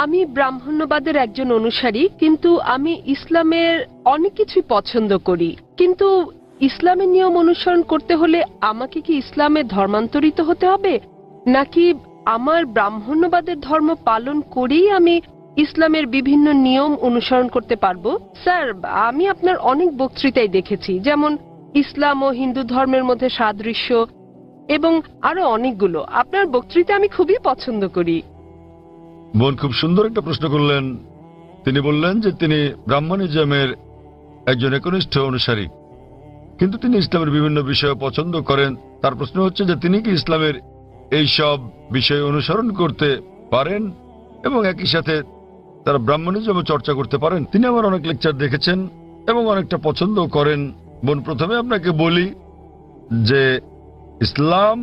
আমি ব্রাহ্মণ্যবাদের একজন অনুসারী, কিন্তু আমি ইসলামের অনেক কিছুই পছন্দ করি। কিন্তু ইসলামের নিয়ম অনুসরণ করতে হলে আমাকে কি ইসলামে ধর্মান্তরিত হতে হবে, নাকি আমার ব্রাহ্মণ্যবাদের ধর্ম পালন করেই আমি ইসলামের বিভিন্ন নিয়ম অনুসরণ করতে পারবো? স্যার, আমি আপনার অনেক বক্তৃতাই দেখেছি, যেমন ইসলাম ও হিন্দু ধর্মের মধ্যে সাদৃশ্য এবং আরো অনেকগুলো। আপনার বক্তৃতা আমি খুবই পছন্দ করি। বোন খুব সুন্দর একটা প্রশ্ন করলেন। তিনি বললেন যে তিনি ব্রাহ্মণিজমের একজন একনিষ্ঠ অনুসারী, কিন্তু তিনি ইসলামের বিভিন্ন বিষয় পছন্দ করেন। তার প্রশ্ন হচ্ছে যে তিনি কি ইসলামের এই সব বিষয় অনুসরণ করতে পারেন এবং একই সাথে তারা ব্রাহ্মণিজমে চর্চা করতে পারেন। তিনি আমার অনেক লেকচার দেখেছেন এবং অনেকটা পছন্দ করেন। বোন, প্রথমে আপনাকে বলি যে ইসলাম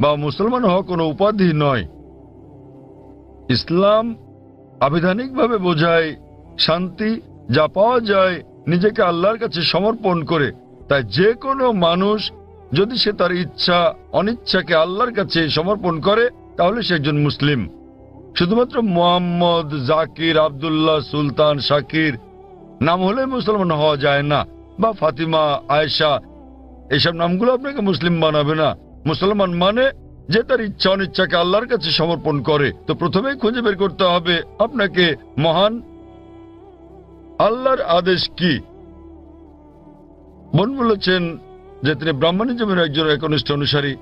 বা মুসলমান হওয়া কোনো উপাধি নয়। ইসলাম আবিধানিকভাবে বোঝায় শান্তি, যা পাওয়া যায় নিজেকে আল্লাহর কাছে সমর্পণ করে। তাই যে কোনো মানুষ যদি সে তার ইচ্ছা অনিচ্ছাকে আল্লাহর কাছে সমর্পণ করে তাহলে সে একজন মুসলিম। শুধুমাত্র মোহাম্মদ, জাকির, আব্দুল্লাহ, সুলতান, শাকির নাম হলে মুসলমান হওয়া যায় না, বা ফাতিমা, আয়েশা, এইসব নামগুলো আপনাকে মুসলিম বানাবে না। মুসলমান মানে যে তার ইচ্ছা অনিচ্ছাকে আল্লাহর কাছে সমর্পণ করে। তো প্রথমেই খুঁজে বের করতে হবে আপনাকে মহান আল্লাহর আদেশ কি। বোন বলেছেন যে তিনি ব্রাহ্মণিজমের একজন একনিষ্ঠ অনুসারী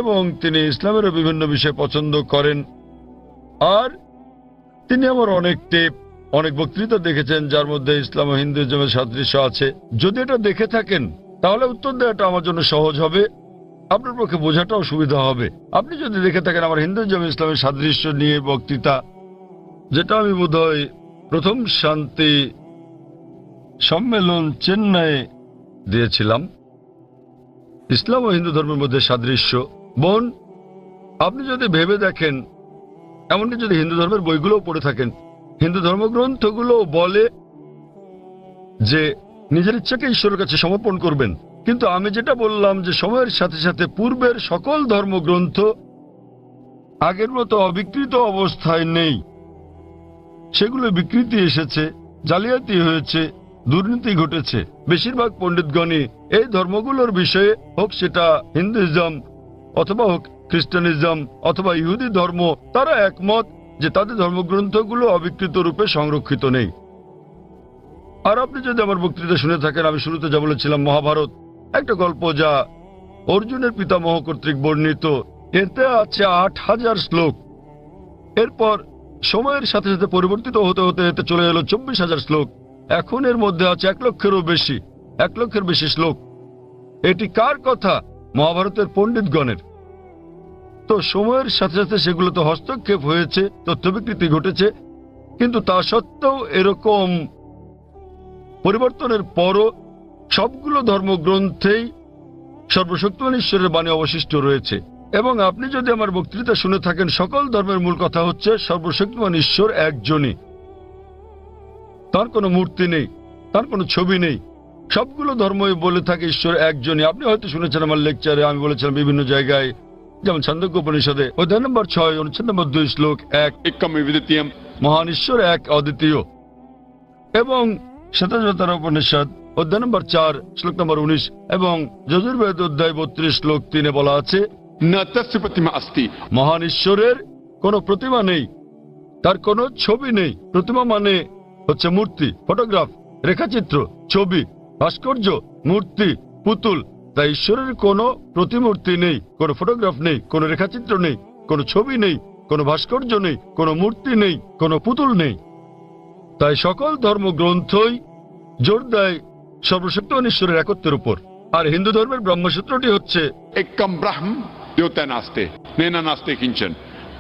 এবং তিনি ইসলামেরও বিভিন্ন বিষয় পছন্দ করেন। আর তিনি আমার অনেক টেপ, অনেক বক্তৃতা দেখেছেন যার মধ্যে ইসলাম ও হিন্দুইজমের সাদৃশ্য আছে। যদি এটা দেখে থাকেন তাহলে উত্তর দেওয়াটা আমার জন্য সহজ হবে, আপনার পক্ষে বোঝাটাও সুবিধা হবে। আপনি যদি দেখে থাকেন আমার হিন্দুইজম ইসলামের সাদৃশ্য নিয়ে বক্তৃতা, যেটা আমি বোধহয় প্রথম শান্তি সম্মেলন চেন্নাইয়ে দিয়েছিলাম, ইসলাম ও হিন্দু ধর্মের মধ্যে সাদৃশ্য। বোন, আপনি যদি ভেবে দেখেন, এমনকি যদি হিন্দু ধর্মের বইগুলোও পড়ে থাকেন, হিন্দু ধর্মগ্রন্থগুলো বলে যে নিজের ইচ্ছাকে ঈশ্বরের কাছে সমর্পণ করবেন। কিন্তু আমি যেটা বললাম যে সময়ের সাথে সাথে পূর্বের সকল ধর্মগ্রন্থ আগের মতো অবিকৃত অবস্থায় নেই। সেগুলো বিকৃতি এসেছে, জালিয়াতি হয়েছে, দুর্নীতি ঘটেছে। বেশিরভাগ পণ্ডিতগণই এই ধর্মগুলোর বিষয়ে, হোক সেটা হিন্দুইজম অথবা হোক খ্রিস্টানিজম অথবা ইহুদি ধর্ম, তারা একমত যে তাদের ধর্মগ্রন্থগুলো অবিকৃত রূপে সংরক্ষিত নেই। আর আপনি যদি আমার বক্তৃতা শুনে থাকেন, আমি শুরুতে যা বলেছিলাম, মহাভারত একটা গল্প যা অর্জুনের পিতামহ কর্তৃক বর্ণিত। এতে আছে ৮,০০০ শ্লোক। এরপর সময়ের সাথে সাথে পরিবর্তিত হতে হতে এতে চলে এলো ২৪,০০০ শ্লোক। এখন এর মধ্যে আছে ১,০০,০০০ বেশি শ্লোক। এটি কার কথা? মহাভারতের পণ্ডিতগণের। তো সময়ের সাথে সাথে সেগুলোতে হস্তক্ষেপ হয়েছে, তথ্য বিকৃতি ঘটেছে, কিন্তু তা সত্ত্বেও এরকম পরিবর্তনের পরও সবগুলো ধর্মগ্রন্থেই সর্বশক্তিমান ঈশ্বরের বাণী অবশিষ্ট রয়েছে। এবং আপনি যদি আমার বক্তৃতা শুনে থাকেন, সকল ধর্মের মূল কথা হচ্ছে সর্বশক্তিমান ঈশ্বর একজনই। তার কোনো মূর্তি নেই, তার কোনো ছবি নেই। সবগুলো ধর্মই বলে থাকে ঈশ্বর একজনই। আপনি হয়তো শুনেছেন আমার লেকচারে আমি বলেছিলাম বিভিন্ন জায়গায়, যেমন ছান্দোক্য উপনিষদে অধ্যায় নম্বর ৬ অনুচ্ছেদ নম্বর ২ শ্লোক ১, মহান ঈশ্বর এক, অদ্বিতীয়। এবং শ্বেতাবতার উপনিষদ অধ্যায় নম্বর ৪ শ্লোক নম্বর ১৯ এবং যজুর্বেদ অধ্যায় ৩২ শ্লোক ৩ বলা আছে, মহান ঈশ্বরের কোনো প্রতিমা নেই, তার কোনো ছবি নেই। প্রতিমা মানে হচ্ছে মূর্তি, ফটোগ্রাফ, রেখাচিত্র, ছবি, ভাস্কর্য, মূর্তি, পুতুল। তাই ঈশ্বরের কোনো প্রতিমূর্তি নেই, কোনো ফটোগ্রাফ নেই, কোনো রেখাচিত্র নেই, কোনো ছবি নেই, কোনো ভাস্কর্য নেই, কোনো মূর্তি নেই, কোনো পুতুল নেই। তাই সকল ধর্মগ্রন্থই জোর দেয় সর্বশক্তিমান ঈশ্বরের একত্বের উপর। আর হিন্দু ধর্মের ব্রহ্মসূত্রটি হচ্ছে एकम ब्रह्म द्योता नास्ते नैना नास्ते किंचन।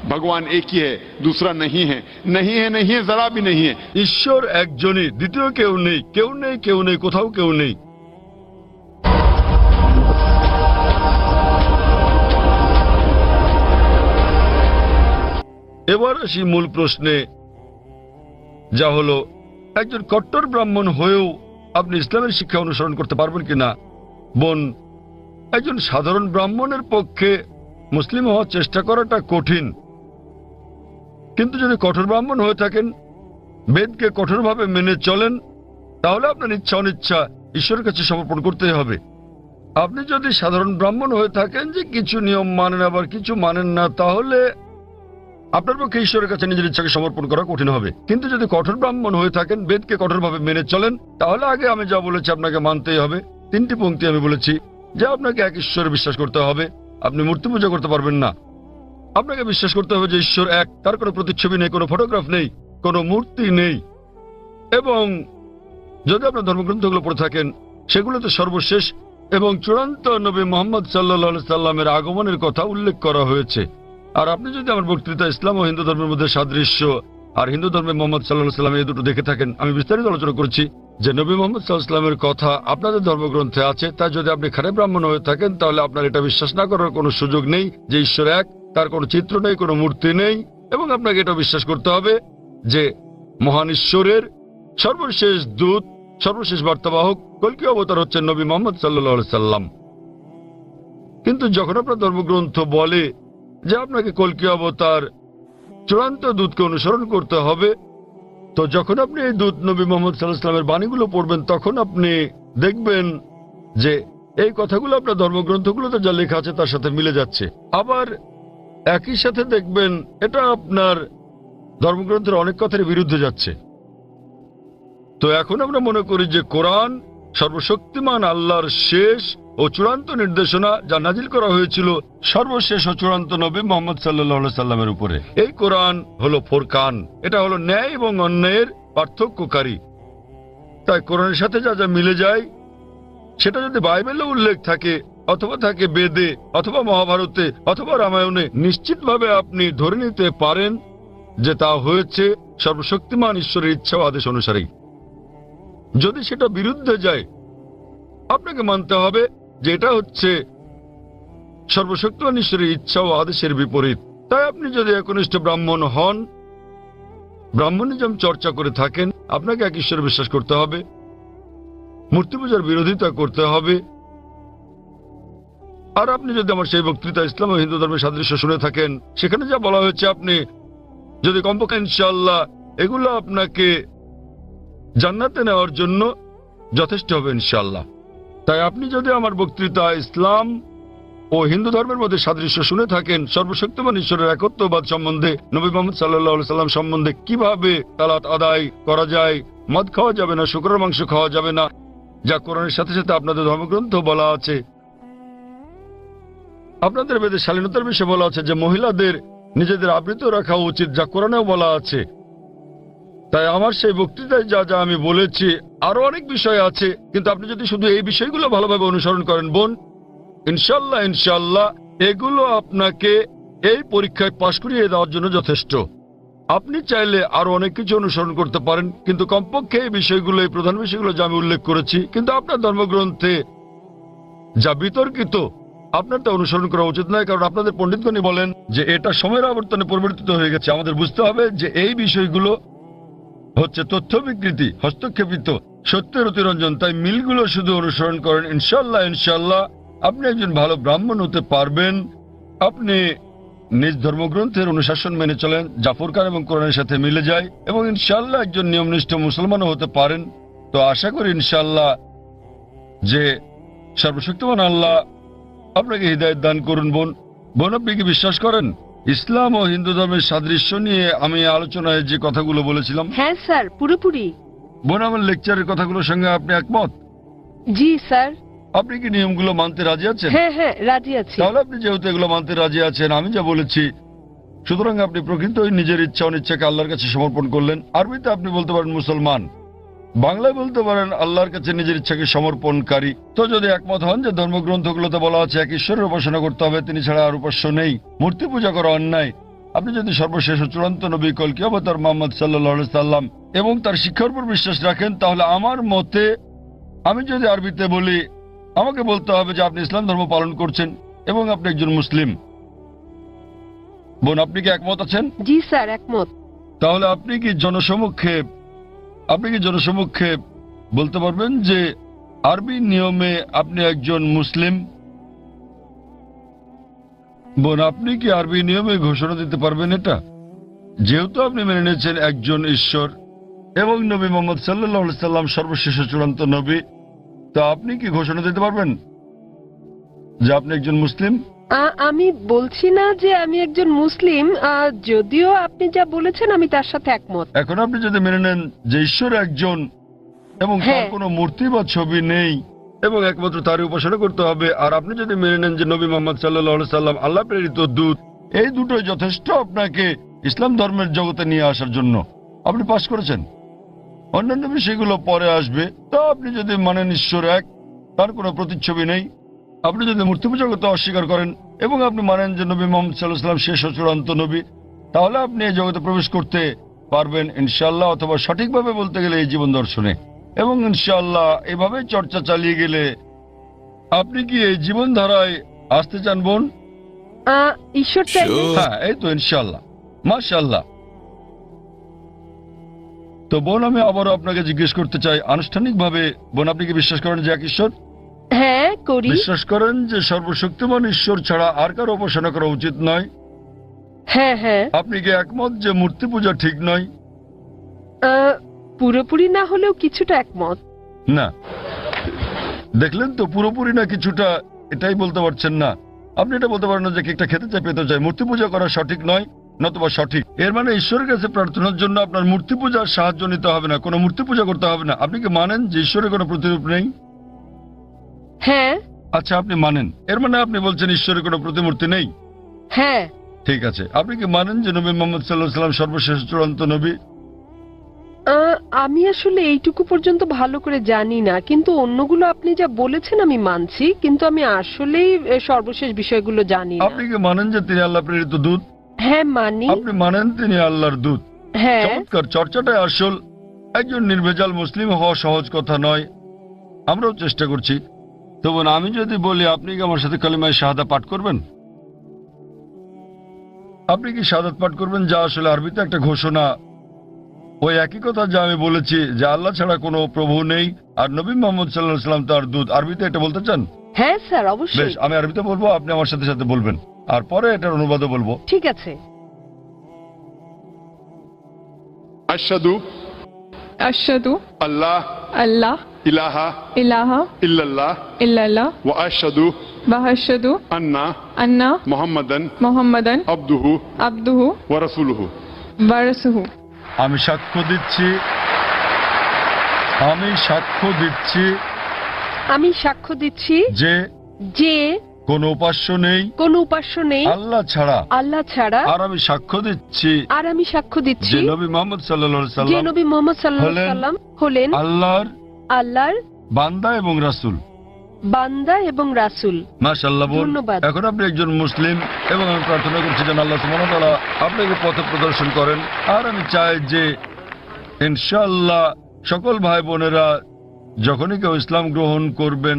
भगवान एक ही है, दूसरा नहीं है, नहीं है, नहीं है, जरा भी नहीं है। ঈশ্বর একজনই, দ্বিতীয় কেউ নেই, কেউ নেই, কেউ নেই, কোথাও কেউ নেই। এবার আসি মূল প্রশ্নে, যা হলো একজন কট্টর ব্রাহ্মণ হয়েও আপনি ইসলামের শিক্ষা অনুসরণ করতে পারবেন কিনা। বোন, একজন সাধারণ ব্রাহ্মণের পক্ষে মুসলিম হওয়ার চেষ্টা করাটা কঠিন। কিন্তু যদি কঠোর ব্রাহ্মণ হয়ে থাকেন, বেদকে কঠোরভাবে মেনে চলেন, তাহলে আপনার ইচ্ছা অনিচ্ছা ঈশ্বরের কাছে সমর্পণ করতেই হবে। আপনি যদি সাধারণ ব্রাহ্মণ হয়ে থাকেন যে কিছু নিয়ম মানেন আবার কিছু মানেন না, তাহলে আপনার পক্ষে ঈশ্বরের কাছে নিজের ইচ্ছাকে সমর্পণ করা কঠিন হবে। কিন্তু যদি কঠোর ব্রাহ্মণ হয়ে থাকেন, বেদকে কঠোরভাবে মেনে চলেন, তাহলে আগে আমি যা বলেছি আপনাকে মানতেই হবে। 3টি পংক্তি আমি বলেছি যে আপনাকে এক ঈশ্বরে বিশ্বাস করতে হবে, আপনি মূর্তি পূজা করতে পারবেন না। আপনাকে বিশ্বাস করতে হবে যে ঈশ্বর এক, তার কোনো প্রতিচ্ছবি নেই, কোনো ফটোগ্রাফ নেই, কোনো মূর্তি নেই। এবং যদি আপনার ধর্মগ্রন্থগুলো পড়ে থাকেন, সেগুলোতে সর্বশেষ এবং চূড়ান্ত নবী মুহাম্মদ সাল্লাল্লাহু সাল্লামের আগমনের কথা উল্লেখ করা হয়েছে। আর আপনি যদি আমার বক্তৃতা ইসলাম ও হিন্দু ধর্মের মধ্যে সাদৃশ্য আর হিন্দু ধর্মে মোহাম্মদ সাল্লাল্লাহু সাল্লাম এই দুটো দেখে থাকেন, আমি বিস্তারিত আলোচনা করছি যে নবী মোহাম্মদ সাল্লাল্লাহু সাল্লামের কথা আপনাদের ধর্মগ্রন্থে আছে। তাই যদি আপনি খারাপ ব্রাহ্মণ হয়ে থাকেন, তাহলে আপনার এটা বিশ্বাস না করার কোনো সুযোগ নেই যে ঈশ্বর এক, তার কোনো চিত্র নেই, কোনো মূর্তি নেই। এবং আপনাকে এটা বিশ্বাস করতে হবে যে মহান ঈশ্বরের সর্বশেষ দূত, সর্বশেষ বার্তাবাহক কল্কি অবতার হচ্ছেন নবী মুহাম্মদ সাল্লাল্লাহু সাল্লাম। কিন্তু যখন আপনার ধর্মগ্রন্থ বলে যে আপনাকে কল্কি অবতার চূড়ান্ত দূতকে অনুসরণ করতে হবে, তো যখন আপনি এই দূত নবী মুহাম্মদ সাল্লাল্লাহু আলাইহি ওয়াসাল্লামের বাণীগুলো পড়বেন, তখন আপনি দেখবেন যে এই কথাগুলো আপনার ধর্মগ্রন্থগুলোতে যা লেখা আছে তার সাথে মিলে যাচ্ছে। আবার একই সাথে দেখবেন এটা আপনার ধর্মগ্রন্থের অনেক কথার বিরুদ্ধে যাচ্ছে। তো এখন আমরা মনে করি যে কোরআন সর্বশক্তিমান আল্লাহর শেষ ও চূড়ান্ত নির্দেশনা, যা নাজিল করা হয়েছিল সর্বশেষ ও চূড়ান্ত নবী মুহাম্মদ সাল্লাল্লাহু আলাইহি সাল্লামের উপরে। এই কোরআন হলো ফোরকান, এটা হলো ন্যায় এবং অন্যায়ের পার্থক্যকারী। তাই কোরআনের সাথে যা যা মিলে যায়, সেটা যদি বাইবেলে উল্লেখ থাকে অথবা থাকে বেদে অথবা মহাভারতে অথবা রামায়ণে, নিশ্চিতভাবে আপনি ধরে নিতে পারেন যে তা হয়েছে সর্বশক্তিমান ঈশ্বরের ইচ্ছা ও আদেশ অনুসারেই। যদি সেটা বিরুদ্ধে যায়, আপনাকে মানতে হবে যে এটা হচ্ছে সর্বশক্তিমান ঈশ্বরের ইচ্ছা ও আদেশের বিপরীত। তাই আপনি যদি একনিষ্ঠ ব্রাহ্মণ হন, ব্রাহ্মণিজম চর্চা করে থাকেন, আপনাকে এক ঈশ্বরে বিশ্বাস করতে হবে, মূর্তি পূজার বিরোধিতা করতে হবে। আর আপনি যদি আমার সেই বক্তৃতা ইসলাম ও হিন্দু ধর্মের সাদৃশ্য শুনে থাকেন, সেখানে যা বলা হয়েছে, আপনি যদি কমপক্ষে ইনশাআল্লাহ এগুলো আপনাকে জান্নাতে নেওয়ার জন্য যথেষ্ট হবে ইনশাআল্লাহ। তাই আপনি যদি আমার বক্তৃতা ইসলাম ও হিন্দু ধর্মের মধ্যে সাদৃশ্য শুনে থাকেন, সর্বশক্তিমান ঈশ্বরের একত্ববাদ সম্বন্ধে, নবী মুহাম্মদ সাল্লাল্লাহু আলাইহি সাল্লাম সম্বন্ধে, কিভাবে সালাত আদায় করা যায়, মদ খাওয়া যাবে না, শুকরের মাংস খাওয়া যাবে না, যা কোরআনের সাথে সাথে আপনাদের ধর্মগ্রন্থ বলা আছে, আপনাদের বেদে শালীনতার বিষয়ে বলা আছে যে মহিলাদের নিজেদের আবৃত রাখা উচিত, যা কোরআনেও বলা আছে। তাই আমার সেই বক্তৃতায় যা যা আমি বলেছি, আরো অনেক বিষয় আছে, কিন্তু আপনি যদি শুধু এই বিষয়গুলো ভালোভাবে অনুসরণ করেন বোন, ইনশাল্লাহ ইনশাল্লাহ এগুলো আপনাকে এই পরীক্ষায় পাশ করিয়ে দেওয়ার জন্য যথেষ্ট। আপনি চাইলে আরো অনেক কিছু অনুসরণ করতে পারেন, কিন্তু কমপক্ষে এই বিষয়গুলো, এই প্রধান বিষয়গুলো যা আমি উল্লেখ করেছি, কিন্তু আপনার ধর্মগ্রন্থে যা বিতর্কিত, আপনার তা অনুসরণ করা উচিত নয়। কারণ আপনাদের পণ্ডিতগণই বলেন যে এটা সময়ের আবর্তনে পরিবর্তিত হয়ে গেছে। আমাদের বুঝতে হবে যে এই বিষয়গুলো হচ্ছে তথ্য বিকৃতি, হস্তক্ষেপিত, সত্যের অতিরঞ্জন। তাই মিলগুলো শুধু অনুসরণ করেন, ইনশাল্লাহ ইনশাল্লাহ আপনি একজন ভালো ব্রাহ্মণ হতে পারবেন। আপনি নিজ ধর্মগ্রন্থের অনুশাসন মেনে চলেন, যা ফুরকান এবং কোরআনের সাথে মিলে যায়, এবং ইনশাল্লাহ একজন নিয়মনিষ্ঠ মুসলমানও হতে পারেন। তো আশা করি ইনশাল্লাহ যে সর্বশক্তিমান আল্লাহ আপনাকে হিদায়াত দান করুন। বোন, আপনি কি বিশ্বাস করেন ইসলাম ও হিন্দু ধর্মের সাদৃশ্য নিয়ে আমি আলোচনায় যে কথাগুলো বলেছিলাম? হ্যাঁ স্যার, পুরোপুরি। বোন, আমার লেকচারের কথাগুলোর সঙ্গে আপনি একমত? জি স্যার। আপনি কি নিয়মগুলো মানতে রাজি আছেন? হ্যাঁ হ্যাঁ, রাজি আছি। তাহলে আপনি যেহেতু এগুলো মানতে রাজি আছেন, আমি যা বলেছি, সুতরাং আপনি প্রকৃতই নিজের ইচ্ছা অনিচ্ছাকে আল্লাহর কাছে সমর্পণ করলেন। আরবিতে আপনি বলতে পারেন মুসলমান, বাংলায় বলতে পারেন আল্লাহর কাছে নিজের ইচ্ছাকে সমর্পণকারী। তো যদি একমত হন যে ধর্মগ্রন্থগুলোতে বলা আছে এক ঈশ্বরের উপাসনা করতে হবে, তিনি ছাড়া আর উপাস্য নেই, মূর্তি পূজা করা অন্যায়, আপনি যদি সর্বশেষ ও চূড়ান্ত নবী কল্কি অবতার মুহাম্মদ সাল্লাল্লাহু আলাইহি সাল্লাম এবং তার শিক্ষার উপর বিশ্বাস রাখেন, তাহলে আমার মতে, আমি যদি আরবিতে বলি, আমাকে বলতে হবে যে আপনি ইসলাম ধর্ম পালন করছেন এবং আপনি একজন মুসলিম। বোন, আপনি কি একমত আছেন? জি স্যার, একমত। তাহলে আপনি কি জনসমক্ষে বলতে পারবেন যে আরবি নিয়মে আপনি একজন মুসলিম? বোন, আপনি কি আরবি নিয়মে ঘোষণা দিতে পারবেন এটা? যেহেতু আপনি মেনে নিয়েছেন একজন ঈশ্বর এবং নবী মোহাম্মদ সাল্লাল্লাহু আলাইহি সাল্লাম সর্বশেষ ও চূড়ান্ত নবী, তো আপনি কি ঘোষণা দিতে পারবেন যে আপনি একজন মুসলিম? আমি বলছি না যে আমি একজন মুসলিম, যদিও আপনি যা বলেছেন আমি তার সাথে একমত। এখন আপনি যদি মেনে নেন যে ঈশ্বর একজন এবং তার হ্যাঁ। কোনো মূর্তি বা ছবি নেই এবং একমাত্র তারই উপাসনা করতে হবে, আর আপনি যদি মেনে নেন যে নবী মোহাম্মদ সাল্লাল্লাহু আলাইহি সাল্লাম আল্লাহ প্রেরিত দূত, এই দুটোই যথেষ্ট আপনাকে ইসলাম ধর্মের জগতে নিয়ে আসার জন্য। আপনি পাশ করেছেন। অন্যান্য বিষয়গুলো পরে আসবে। তো আপনি যদি মানেন ঈশ্বর এক, তার কোনো প্রতিচ্ছবি নেই, আপনি যদি মূর্তি পূজা করতে অস্বীকার করেন এবং আপনি মানেন যে নবী মোহাম্মদ সাল্লাল্লাহু আলাইহি সাল্লাম শেষ ও চূড়ান্ত নবী, তাহলে আপনি এই জগতে প্রবেশ করতে পারবেন ইনশাআল্লাহ, অথবা সঠিকভাবে বলতে গেলে এই জীবন দর্শনে। এবং ইনশাআল্লাহ এভাবে চর্চা চালিয়ে গেলে আপনি কি এই জীবনধারায় আসতে চান বোন? ঈশ্বর চাইলে হ্যাঁ, এই তো ইনশাআল্লাহ, মাশাআল্লাহ। তো বোন, আমি আবারও আপনাকে জিজ্ঞেস করতে চাই আনুষ্ঠানিকভাবে, বোন, আপনি কি বিশ্বাস করেন যে এক ঈশ্বর? হ্যাঁ করি। বিশ্বাস করেন যে সর্বশক্তিমান ঈশ্বর ছাড়া আর কারো উপাসনা করা উচিত নয়? হ্যাঁ হ্যাঁ। আপনি কি একমত যে মূর্তি পূজা ঠিক নয়? পুরোপুরি না হলেও কিছুটা একমত। না, দেখলেন তো, পুরোপুরি না কিছুটা, এটাই বলতে পারছেন না। আপনি এটা বলতে পারেন না যে কেকটা খেতে চাই, পেতে চাই। মূর্তি পূজা করা সঠিক নয়, নতুবা সঠিক। এর মানে ঈশ্বরের কাছে প্রার্থনার জন্য আপনার মূর্তি পূজার সাহায্য নিতে হবে না, কোনো মূর্তি পূজা করতে হবে না। আপনি কি মানেন যে ঈশ্বরের কোনো প্রতিরূপ নেই? হ্যাঁ। আচ্ছা, আপনি মানেন, এর মানে আপনি বলছেন ঈশ্বরের কোনো প্রতিমূর্তি নেই? হ্যাঁ। ঠিক আছে। আপনি কি মানেন যে নবী মোহাম্মদ সাল্লাল্লাহু আলাইহি সাল্লাম সর্বশেষ চূড়ান্ত নবী? আমি আসলে এইটুকু পর্যন্ত ভালো করে জানি না, কিন্তু অন্যগুলো আপনি যা বলেছেন আমি মানছি, কিন্তু আমি আসলেই সর্বশেষ বিষয়গুলো জানি না। আপনি কি মানেন যে তিনি আল্লাহ প্রেরিত দূত? হ্যাঁ মানি। আপনি মানেন তিনি আল্লাহর দূত? হ্যাঁ। চমৎকার, চর্চাটাই আসল। একজন নির্ভেজাল মুসলিম হওয়া সহজ কথা নয়, আমরাও চেষ্টা করছি। তো বোন, আমি যদি বলি আপনি কি আমার সাথে কালিমায়ে শাহাদা পাঠ করবেন? আপনি কি শাহাদাত পাঠ করবেন, যা আসলে আরবিতে একটা ঘোষণা, ওই একই কথা যা আমি বলেছি যে আল্লাহ ছাড়া কোনো প্রভু নেই আর নবী মোহাম্মদ সাল্লাল্লাহু আলাইহি সাল্লাম তার দূত? আরবিতে এটা বলতে চান? হ্যাঁ স্যার, বেশ, অবশ্যই। আমি আরবিতে বলবো, আপনি আমার সাথে সাথে বলবেন, আর পরে এটার অনুবাদও বলবো। ঠিক আছে। अशहदु अशहदु अल्लाह अल्लाह इलाहा इलाहा इल्लल्लाह इल्लल्लाह व अशहदु व अशहदु अन्ना अन्ना मुहम्मदन मुहम्मदन अब्दुहु अब्दुहु व रसूलुहु। व रसूलुहु। আমি সাক্ষ্য দিচ্ছি, আমি সাক্ষ্য দিচ্ছি আমি সাক্ষ্য দিচ্ছি যে যে কোনো উপাস্য নেই কোনো উপাস্য নেই আল্লাহ ছাড়া, আল্লাহ ছাড়া, আর আমি সাক্ষ্য দিচ্ছি আর আমি সাক্ষ্য দিচ্ছি যে নবী মোহাম্মদ সাল্লাল্লাহু আলাইহি যে সাল্লাম নবী মোহাম্মদ সাল্লাল্লাহু আলাইহি সাল্লাম হলেন আল্লাহর আল্লাহর বান্দা এবং রাসূল। বান্দা এবং রাসূল। মাশাআল্লাহ বোন, ধন্যবাদ। এখন আপনি একজন মুসলিম এবং আমি প্রার্থনা করছি যেন আল্লাহ সুবহানাহু ওয়া তাআলা আপনাকে পথ প্রদর্শন করেন। আর আমি চাই যে ইনশাআল্লাহ সকল ভাই বোনেরা যখনই কেউ ইসলাম গ্রহণ করবেন,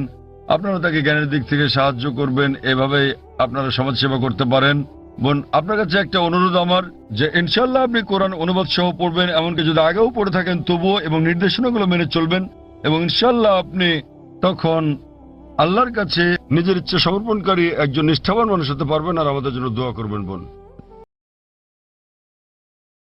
আপনারা তাকে জ্ঞানের দিক থেকে সাহায্য করবেন, এভাবে আপনারা সমাজসেবা করতে পারেন। বোন, আপনার কাছে একটা অনুরোধ আমার, যে ইনশাআল্লাহ আপনি কোরআন অনুবাদ সহ পড়বেন, এমনকি যদি আগেও পড়ে থাকেন তবুও, এবং নির্দেশনাগুলো মেনে চলবেন, এবং ইনশাআল্লাহ আপনি তখন আল্লাহর কাছে নিজের ইচ্ছা সমর্পণকারী একজন নিষ্ঠাবান মানুষ হতে পারবেন। আর আমাদের জন্য দোয়া করবেন বোন।